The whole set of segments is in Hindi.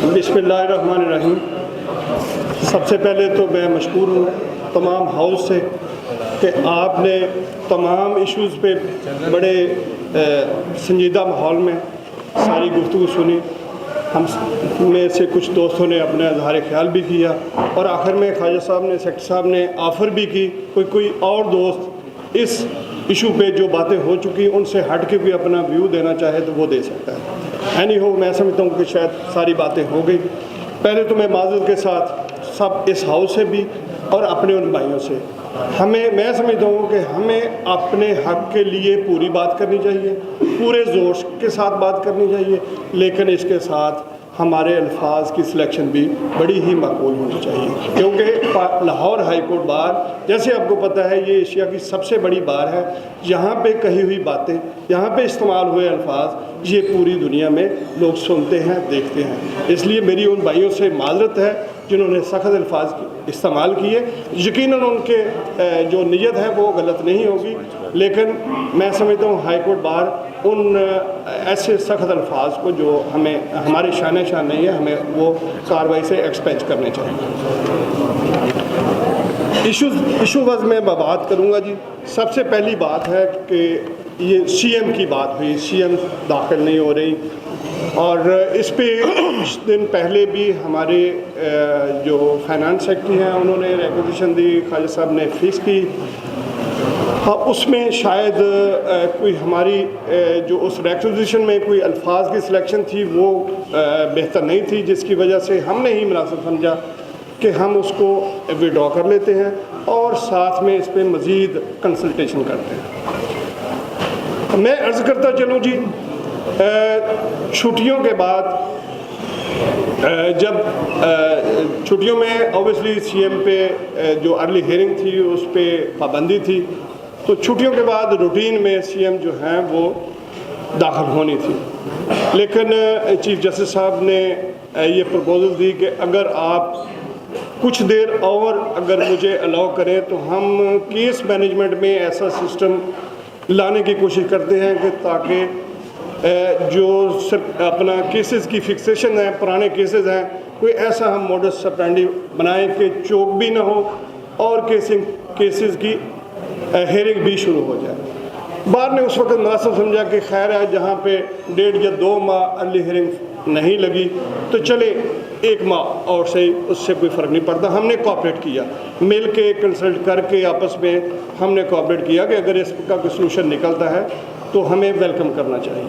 बिस्मिल्लाहिर्रहमानिर्रहीम। सबसे पहले तो मैं मशकूर हूँ तमाम हाउस से कि आपने तमाम इश्यूज़ पे बड़े संजीदा माहौल में सारी गुफ्तगू सुनी। हम में से कुछ दोस्तों ने अपना इज़हार ख्याल भी किया और आखिर में ख्वाजा साहब ने, सेक्रेटरी साहब ने ऑफ़र भी की कोई और दोस्त इस इशू पे जो बातें हो चुकी उनसे हट के भी अपना व्यू देना चाहे तो वो दे सकता है। एनी हो, मैं समझता हूँ कि शायद सारी बातें हो गई। पहले तो मैं माज़रत के साथ सब इस हाउस से भी और अपने उन भाइयों से मैं समझता हूँ कि हमें अपने हक़ के लिए पूरी बात करनी चाहिए, पूरे जोश के साथ बात करनी चाहिए, लेकिन इसके साथ हमारे अल्फाज की सिलेक्शन भी बड़ी ही माकूल होनी चाहिए, क्योंकि लाहौर हाई कोर्ट बार जैसे आपको पता है ये एशिया की सबसे बड़ी बार है। यहाँ पे कही हुई बातें, यहाँ पे इस्तेमाल हुए अल्फाज ये पूरी दुनिया में लोग सुनते हैं, देखते हैं। इसलिए मेरी उन भाइयों से माज़रत है जिन्होंने सख्त अल्फाज इस्तेमाल किए। यकीनन उनके जो नीयत है वो गलत नहीं होगी, लेकिन मैं समझता हूँ हाई कोर्ट बार उन ऐसे सख्त अल्फाज को जो हमें हमारे शान नहीं है, हमें वो कार्रवाई से एक्सपेंज करने चाहिए। इशू वज़ में बात करूँगा जी। सबसे पहली बात है कि ये सीएम की बात हुई, सीएम दाखिल नहीं हो रही और इस पे कुछ दिन पहले भी हमारे जो फाइनेंस सेक्रेटरी हैं उन्होंने रिक्वेजिशन दी, ख्वाजा साहब ने फीस की। हाँ, उसमें शायद कोई हमारी जो उस रिक्वेजिशन में कोई अल्फाज की सिलेक्शन थी वो बेहतर नहीं थी, जिसकी वजह से हमने ही मुनासिब समझा कि हम उसको विड्रॉ कर लेते हैं और साथ में इस पर मज़ीद कंसल्टेशन करते हैं। मैं अर्ज़ करता चलूँ जी, छुट्टियों के बाद जब छुट्टियों में ऑब्वियसली सीएम पे जो अर्ली हियरिंग थी उस पर पाबंदी थी, तो छुट्टियों के बाद रूटीन में सीएम जो हैं वो दाखिल होनी थी। लेकिन चीफ जस्टिस साहब ने ये प्रपोजल दी कि अगर आप कुछ देर और अगर मुझे अलाउ करें तो हम केस मैनेजमेंट में ऐसा सिस्टम लाने की कोशिश करते हैं कि ताकि जो अपना केसेस की फिक्सेशन है, पुराने केसेस हैं, कोई ऐसा हम मोडस ऑपरेंडी बनाएं कि चोक भी ना हो और केसेस की हेयरिंग भी शुरू हो जाए। बार ने उस वक्त मुनासिब समझा कि खैर है जहाँ पे 1.5 या 2 माह अर्ली हियरिंग नहीं लगी तो चले 1 माह और सही, उससे कोई फ़र्क नहीं पड़ता। हमने कोऑपरेट किया, मिल के कंसल्ट करके आपस में हमने कोऑपरेट किया कि अगर इसका कोई सलूशन निकलता है तो हमें वेलकम करना चाहिए।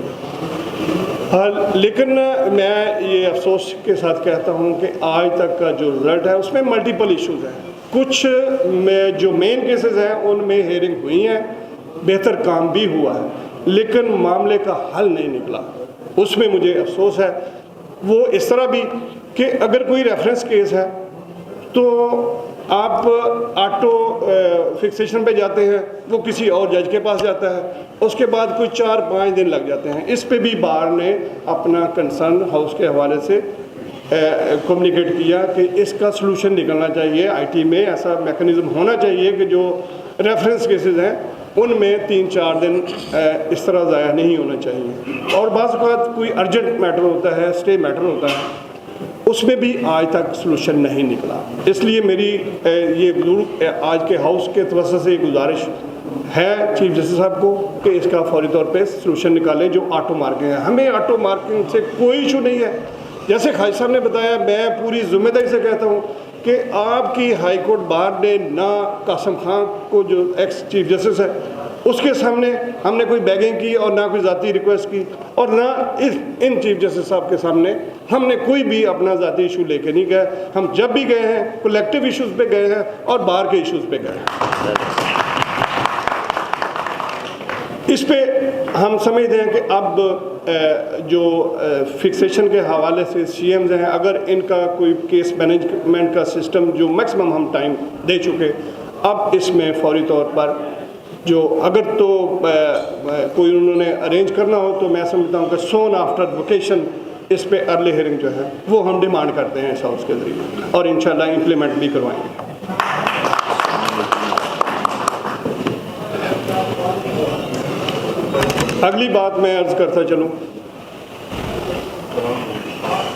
लेकिन मैं ये अफसोस के साथ कहता हूँ कि आज तक का जो रिज़ल्ट है उसमें मल्टीपल इश्यूज़ हैं। कुछ में जो मेन केसेस हैं उनमें हेयरिंग हुई हैं, बेहतर काम भी हुआ है, लेकिन मामले का हल नहीं निकला। उसमें मुझे अफसोस है। वो इस तरह भी कि अगर कोई रेफरेंस केस है तो आप ऑटो फिक्सेशन पे जाते हैं, वो किसी और जज के पास जाता है, उसके बाद कोई 4-5 दिन लग जाते हैं। इस पे भी बार ने अपना कंसर्न हाउस के हवाले से कम्युनिकेट किया कि इसका सलूशन निकलना चाहिए। आईटी में ऐसा मैकेनिज़्म होना चाहिए कि जो रेफरेंस केसेस हैं उनमें 3-4 दिन इस तरह ज़ाया नहीं होना चाहिए। और बाज़ औक़ात कोई अर्जेंट मैटर होता है, स्टे मैटर होता है, उसमें भी आज तक सलूशन नहीं निकला। इसलिए मेरी ये आज के हाउस के तवज्जो से गुजारिश है चीफ जस्टिस साहब को कि इसका फौरी तौर पे सलूशन निकालें जो ऑटो मार्किंग है। हमें ऑटो मार्किंग से कोई इशू नहीं है। जैसे ख्वाजा साहब ने बताया, मैं पूरी जिम्मेदारी से कहता हूँ कि आपकी हाई कोर्ट बार ने ना कासिम खान को जो एक्स चीफ जस्टिस है उसके सामने हमने कोई बैगिंग की और ना कोई ज़ाती रिक्वेस्ट की, और ना इन चीफ जस्टिस साहब के सामने हमने कोई भी अपना ज़ाती इशू लेके नहीं गए। हम जब भी गए हैं कलेक्टिव इशूज़ पे गए हैं और बार के इशूज़ पे गए हैं। इस पे हम समझते हैं कि अब जो फिक्सेशन के हवाले से सीएम्स हैं, अगर इनका कोई केस मैनेजमेंट का सिस्टम जो मैक्सिमम हम टाइम दे चुके, अब इसमें फौरी तौर पर जो अगर तो कोई उन्होंने अरेंज करना हो तो मैं समझता हूँ कि सोन आफ्टर वोकेशन इस पे अर्ली हियरिंग जो है वो हम डिमांड करते हैं इस हाउस के ज़रिए और इंशाल्लाह इम्प्लीमेंट भी करवाएंगे। अगली बात मैं अर्ज़ करता चलूँ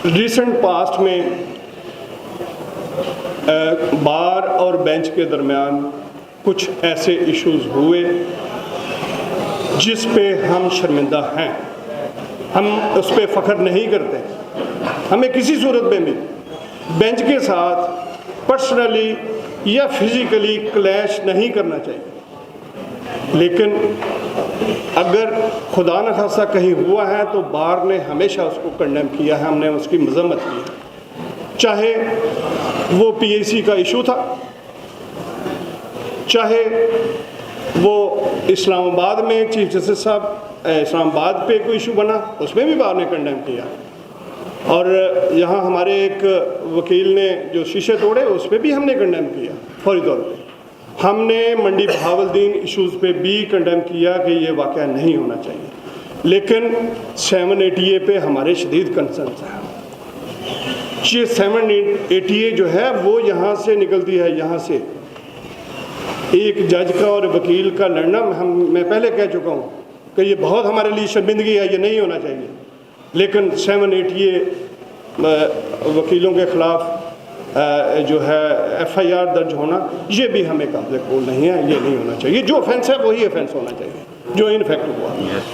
रिसेंट पास्ट में बार और बेंच के दरमियान कुछ ऐसे इश्यूज़ हुए जिस पे हम शर्मिंदा हैं, हम उस पर फ़ख्र नहीं करते। हमें किसी सूरत में भी बेंच के साथ पर्सनली या फिज़िकली क्लैश नहीं करना चाहिए, लेकिन अगर खुदा न खासा कहीं हुआ है तो बार ने हमेशा उसको कंडेम किया है, हमने उसकी मजम्मत की है। चाहे वो पीएसी का इशू था, चाहे वो इस्लामाबाद में चीफ जस्टिस साहब इस्लामाबाद पे कोई इशू बना, उसमें भी बार ने कंडेम किया, और यहाँ हमारे एक वकील ने जो शीशे तोड़े उस पर भी हमने कंडेम किया फौरी तौर पे। हमने मंडी बहावलदीन इश्यूज़ पे भी कंडेम किया कि ये वाक़या नहीं होना चाहिए, लेकिन 780A पे हमारे शदीद कंसर्न्स हैं। ये 780A जो है वो यहाँ से निकलती है, यहाँ से एक जज का और वकील का लड़ना, मैं पहले कह चुका हूँ कि ये बहुत हमारे लिए शर्मिंदगी है, ये नहीं होना चाहिए। लेकिन 780A वकीलों के ख़िलाफ़ जो है FIR दर्ज होना, ये भी हमें काबिल कबूल नहीं है, ये नहीं होना चाहिए। जो ऑफेंस है वही ऑफेंस होना चाहिए, जो इनफेक्ट हुआ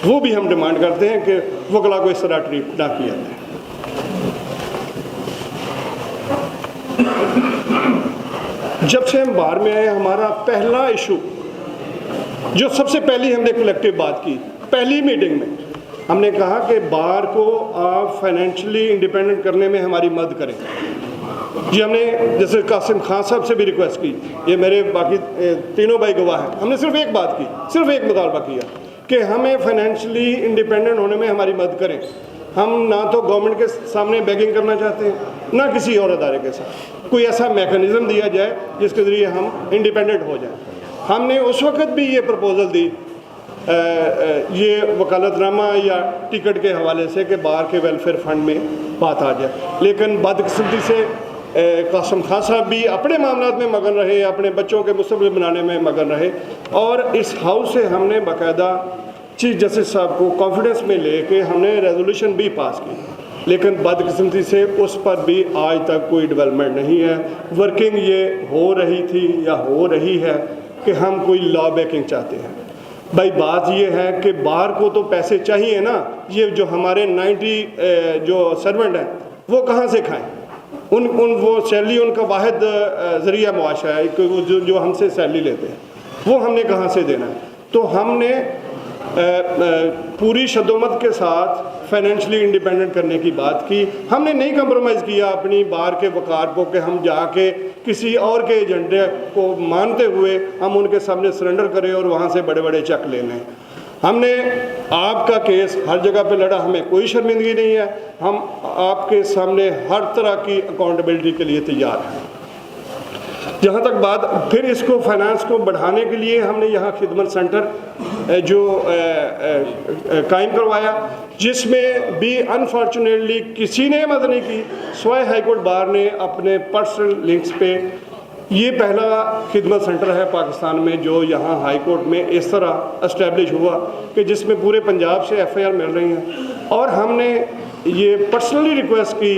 वो भी हम डिमांड करते हैं कि वकला को इस तरह ट्रीट ना किया जाए। जब से हम बाहर में आए, हमारा पहला इशू जो सबसे पहली हमने कलेक्टिव बात की, पहली मीटिंग में हमने कहा कि बार को आप फाइनेंशियली इंडिपेंडेंट करने में हमारी मदद करें। जी, हमने जैसे कासिम खान साहब से भी रिक्वेस्ट की, ये मेरे बाकी तीनों भाई गवाह हैं, हमने सिर्फ एक बात की, सिर्फ एक मुतालबा किया कि हमें फाइनेंशियली इंडिपेंडेंट होने में हमारी मदद करें। हम ना तो गवर्नमेंट के सामने बेगिंग करना चाहते हैं, ना किसी और अदारे के साथ। कोई ऐसा मैकेनिज़्म दिया जाए जिसके ज़रिए हम इंडिपेंडेंट हो जाएं। हमने उस वक्त भी ये प्रपोज़ल दी, ये वकालतनामा या टिकट के हवाले से कि बार के वेलफेयर फ़ंड में बात आ जाए, लेकिन बदकिस्मती से कासिम खान साहब भी अपने मामलात में मगन रहे, अपने बच्चों के मुस्तक़बिल बनाने में मगन रहे, और इस हाउस से हमने बाकायदा चीफ जस्टिस साहब को कॉन्फिडेंस में लेके हमने रेजोल्यूशन भी पास की, लेकिन बदकिस्मती से उस पर भी आज तक कोई डेवलपमेंट नहीं है। वर्किंग ये हो रही थी या हो रही है कि हम कोई लॉ बेकिंग चाहते हैं। भाई बात ये है कि बार को तो पैसे चाहिए ना, ये जो हमारे 90 जो सर्वेंट हैं वो कहाँ से खाएं? उन वो सैलरी उनका वाहिद ज़रिया मुआशा है, जो हमसे सैलरी लेते हैं, वो हमने कहाँ से देना है? तो हमने पूरी शदोमत के साथ फाइनेंशियली इंडिपेंडेंट करने की बात की। हमने नहीं कंप्रोमाइज़ किया अपनी बार के वकार को कि हम जाके किसी और के एजेंडे को मानते हुए हम उनके सामने सरेंडर करें और वहाँ से बड़े बड़े चेक ले लें। हमने आपका केस हर जगह पे लड़ा, हमें कोई शर्मिंदगी नहीं है, हम आपके सामने हर तरह की अकाउंटेबिलिटी के लिए तैयार हैं। जहाँ तक बात फिर इसको फाइनेंस को बढ़ाने के लिए हमने यहाँ खिदमत सेंटर जो कायम करवाया, जिसमें भी अनफॉर्चुनेटली किसी ने मदद नहीं की सिवाय हाईकोर्ट बार ने अपने पर्सनल लिंक्स पे। ये पहला खिदमत सेंटर है पाकिस्तान में जो यहाँ हाई कोर्ट में इस तरह इस्टेब्लिश हुआ कि जिसमें पूरे पंजाब से FIR मिल रही हैं, और हमने ये पर्सनली रिक्वेस्ट की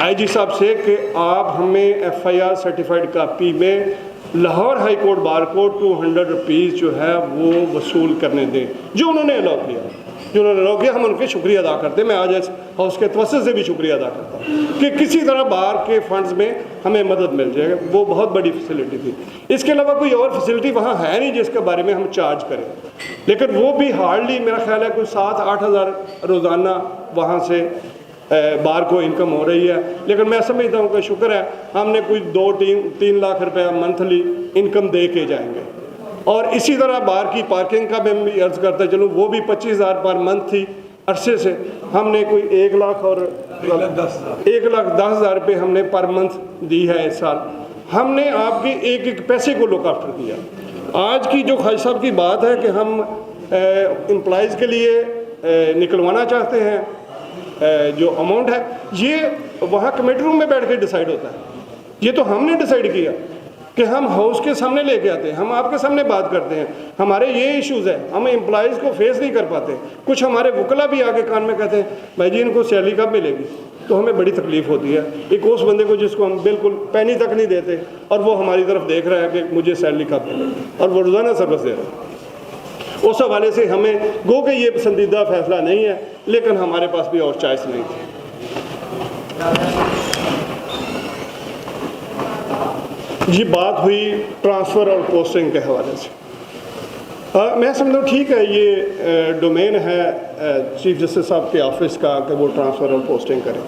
IG साहब से कि आप हमें FIR सर्टिफाइड कापी में लाहौर हाई कोर्ट बार को 200 रुपीज़ जो है वो वसूल करने दें, जो उन्होंने अलाउ किया। हम उनके शुक्रिया अदा करते हैं। मैं आज इस हाउस के तवज्जुह से भी शुक्रिया अदा करता हूँ कि किसी तरह बार के फंड्स में हमें मदद मिल जाएगा। वो बहुत बड़ी फैसिलिटी थी। इसके अलावा कोई और फैसिलिटी वहाँ है नहीं जिसके बारे में हम चार्ज करें, लेकिन वो भी हार्डली मेरा ख्याल है कोई 7-8 हज़ार रोज़ाना वहाँ से बार को इनकम हो रही है। लेकिन मैं समझता हूँ कि शुक्र है हमने कोई 2-3 लाख रुपया मंथली इनकम दे के जाएंगे। और इसी तरह बार की पार्किंग का मैं भी अर्ज़ करता चलूँ, वो भी 25,000 पर मंथ थी अरसे से, हमने कोई 1 लाख और 1,10,000 रुपये हमने पर मंथ दी है इस साल। हमने आपके एक एक पैसे को लुक आफ्टर किया। आज की जो खाई साहब की बात है कि हम एम्प्लॉइज़ के लिए निकलवाना चाहते हैं जो अमाउंट है, ये वहाँ कमेटी रूम में बैठ के डिसाइड होता है। ये तो हमने डिसाइड किया कि हम हाउस के सामने लेके आते हैं, हम आपके सामने बात करते हैं, हमारे ये इश्यूज़ हैं, हम एम्प्लॉइज़ को फेस नहीं कर पाते। कुछ हमारे वकला भी आगे कान में कहते हैं भाई जी इनको सैलरी कब मिलेगी, तो हमें बड़ी तकलीफ़ होती है। एक उस बंदे को जिसको हम बिल्कुल पैनी तक नहीं देते और वो हमारी तरफ देख रहा है कि मुझे सैलरी कब मिलेगी, और वो रोज़ाना सर्विस दे रहा है। उस हवाले से हमें गो के ये पसंदीदा फ़ैसला नहीं है, लेकिन हमारे पास भी और चॉइस नहीं थी। ये बात हुई ट्रांसफ़र और पोस्टिंग के हवाले से। मैं समझता हूँ ठीक है, ये डोमेन है चीफ जस्टिस साहब के ऑफिस का कि वो ट्रांसफ़र और पोस्टिंग करें,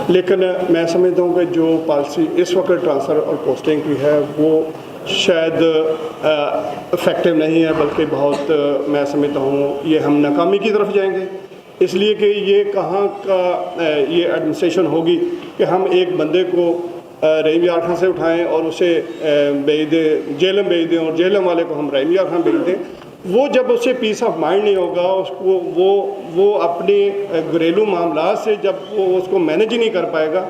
लेकिन मैं समझता हूँ कि जो पॉलिसी इस वक्त ट्रांसफ़र और पोस्टिंग की है वो शायद इफ़ेक्टिव नहीं है, बल्कि बहुत मैं समझता हूँ ये हम नाकामी की तरफ जाएंगे। इसलिए कि ये कहाँ का ये एडमिनिस्ट्रेशन होगी कि हम एक बंदे को रहीम खां से उठाएं और उसे भेज दें, जेलम भेज दें, और जेलम वाले को हम रहीम खां भेज दें। वो जब उसे पीस ऑफ माइंड नहीं होगा, उसको वो अपने घरेलू मामला से जब वो उसको मैनेज ही नहीं कर पाएगा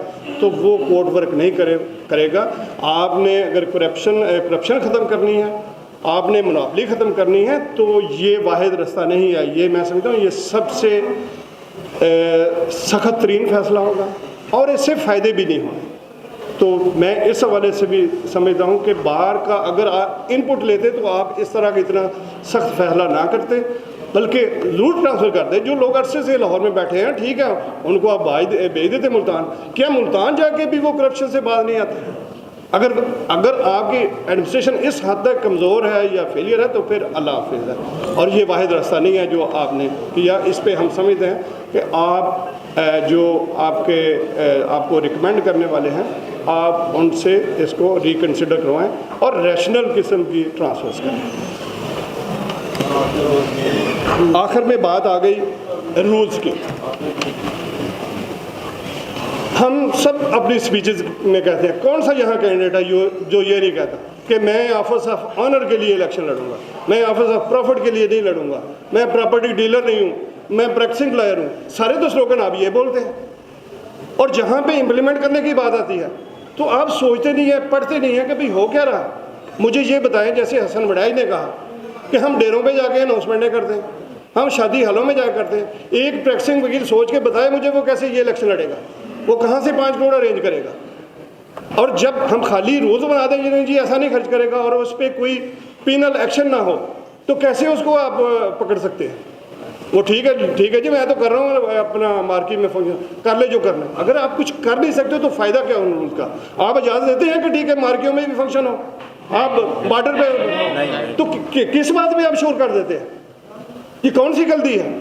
तो वो कोर्ट वर्क नहीं करेगा। आपने अगर करप्शन ख़त्म करनी है, आपने मोनोपोली ख़त्म करनी है, तो ये वाहिद रास्ता नहीं है। ये मैं समझता हूँ ये सबसे सख्त तरीन फैसला होगा और इससे फ़ायदे भी नहीं होंगे। तो मैं इस हवाले से भी समझता हूँ कि बाहर का अगर आप इनपुट लेते तो आप इस तरह का इतना सख्त फैसला ना करते, बल्कि रूट ट्रांसफ़र करते। जो लोग अरसे से लाहौर में बैठे हैं, ठीक है, उनको आप भेज देते मुल्तान। क्या मुल्तान जाके भी वो करप्शन से बाहर नहीं आते? अगर आपकी एडमिनिस्ट्रेशन इस हद तक कमज़ोर है या फेलियर है तो फिर अल्लाह हाफिज़ है। और ये वाहिद रास्ता नहीं है जो आपने किया। इस पे हम समझते हैं कि आप जो आपको रिकमेंड करने वाले हैं, आप उनसे इसको रिकन्सिडर करवाएं और रैशनल किस्म की ट्रांसफर्स करें। आखिर में बात आ गई रूल्स की। हम सब अपनी स्पीचेस में कहते हैं, कौन सा यहाँ कैंडिडेट है जो ये नहीं कहता कि मैं ऑफिस ऑफ ऑनर के लिए इलेक्शन लड़ूंगा, मैं ऑफिस ऑफ प्रॉफिट के लिए नहीं लड़ूंगा, मैं प्रॉपर्टी डीलर नहीं हूँ, मैं प्रैक्टिसिंग लॉयर हूँ। सारे तो स्लोगन आप ये बोलते हैं, और जहाँ पे इम्प्लीमेंट करने की बात आती है तो आप सोचते नहीं है, पढ़ते नहीं है कि भाई हो क्या रहा। मुझे ये बताएं, जैसे हसन वड़ाई ने कहा कि हम डेरों पे जाके अनाउंसमेंटें करते हैं, हम शादी हालों में जाकर करते हैं। एक प्रैक्टिसिंग वकील सोच के बताए मुझे वो कैसे ये इलेक्शन लड़ेगा, वो कहाँ से 5 करोड़ अरेंज करेगा। और जब हम खाली रूल्स बना दें जी ऐसा नहीं खर्च करेगा और उस पर कोई पिनल एक्शन ना हो, तो कैसे उसको आप पकड़ सकते हैं? वो ठीक है जी, मैं तो कर रहा हूँ अपना मार्केट में फंक्शन, कर ले जो करना। अगर आप कुछ कर नहीं सकते तो फ़ायदा क्या उन रूल्स का? आप इजाज़त देते हैं कि ठीक है मार्केटों में भी फंक्शन हो, आप बॉर्डर पे, तो किस बात में आप शोर कर देते हैं? ये कौन सी गलती है?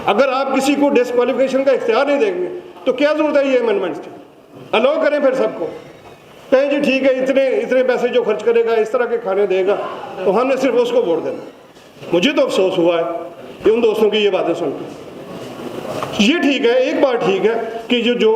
अगर आप किसी को डिस्क्वालिफिकेशन का इख्तियार नहीं देंगे तो क्या ज़रूरत है ये अमेंडमेंट्स की? अलाउ करें फिर सबको, कहें जी ठीक है इतने पैसे जो खर्च करेगा इस तरह के खाने देगा तो हमने सिर्फ उसको वोट देना। मुझे तो अफसोस हुआ है कि उन दोस्तों की ये बातें सुन के। ये ठीक है, एक बात ठीक है कि जो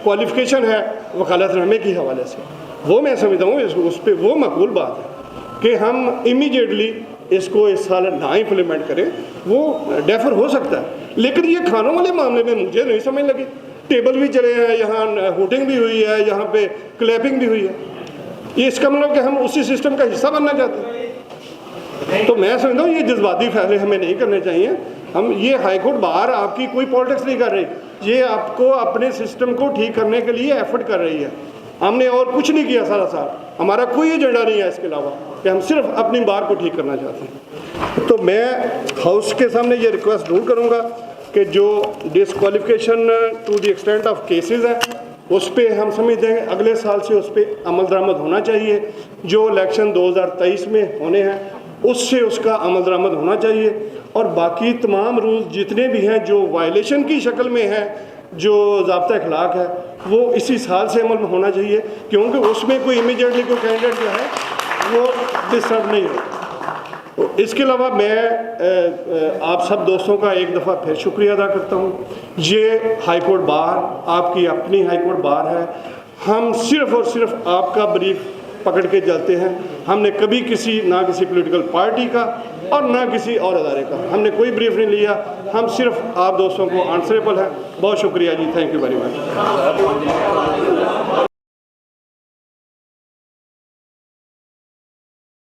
क्वालिफिकेशन है वकालतनामे के हवाले से, वो मैं समझता हूँ उस पर वो मकबूल बात है कि हम इमीडिएटली इसको इस साल ना इम्प्लीमेंट करें, वो डेफर हो सकता है। लेकिन ये खानों वाले मामले में मुझे नहीं समझ लगी। टेबल भी चले हैं, यहाँ होटिंग भी हुई है, यहाँ पे क्लैपिंग भी हुई है। ये इसका मतलब कि हम उसी सिस्टम का हिस्सा बनना चाहते हैं। तो मैं समझता हूँ ये जज्बाती फैसले हमें नहीं करने चाहिए। हम ये हाईकोर्ट बाहर आपकी कोई पॉलिटिक्स नहीं कर रही, ये आपको अपने सिस्टम को ठीक करने के लिए एफर्ट कर रही है। हमने और कुछ नहीं किया सारा साल, हमारा कोई एजेंडा नहीं है इसके अलावा कि हम सिर्फ अपनी बार को ठीक करना चाहते हैं। तो मैं हाउस के सामने ये रिक्वेस्ट जरूर करूँगा कि जो disqualification to the extent of cases है उस पर हम समझते हैं अगले साल से उस पर अमल दरामद होना चाहिए। जो इलेक्शन 2023 में होने हैं उससे उसका अमल दरामद होना चाहिए, और बाकी तमाम रूल्स जितने भी हैं जो वायलेशन की शक्ल में है, जो ज़ाब्ता अखलाक है, वो इसी साल से अमल में होना चाहिए, क्योंकि उसमें कोई इमीडिएटली कोई कैंडिडेट जो है वो डिस्टर्ब नहीं हो। तो इसके अलावा मैं आप सब दोस्तों का एक दफ़ा फिर शुक्रिया अदा करता हूँ। ये हाई कोर्ट बार आपकी अपनी हाई कोर्ट बार है, हम सिर्फ़ और सिर्फ आपका ब्रीफ पकड़ के चलते हैं। हमने कभी ना किसी पॉलिटिकल पार्टी का और ना किसी और अदारे का हमने कोई ब्रीफ नहीं लिया, हम सिर्फ आप दोस्तों को आंसरेबल हैं। बहुत शुक्रिया जी, थैंक यू वेरी मच।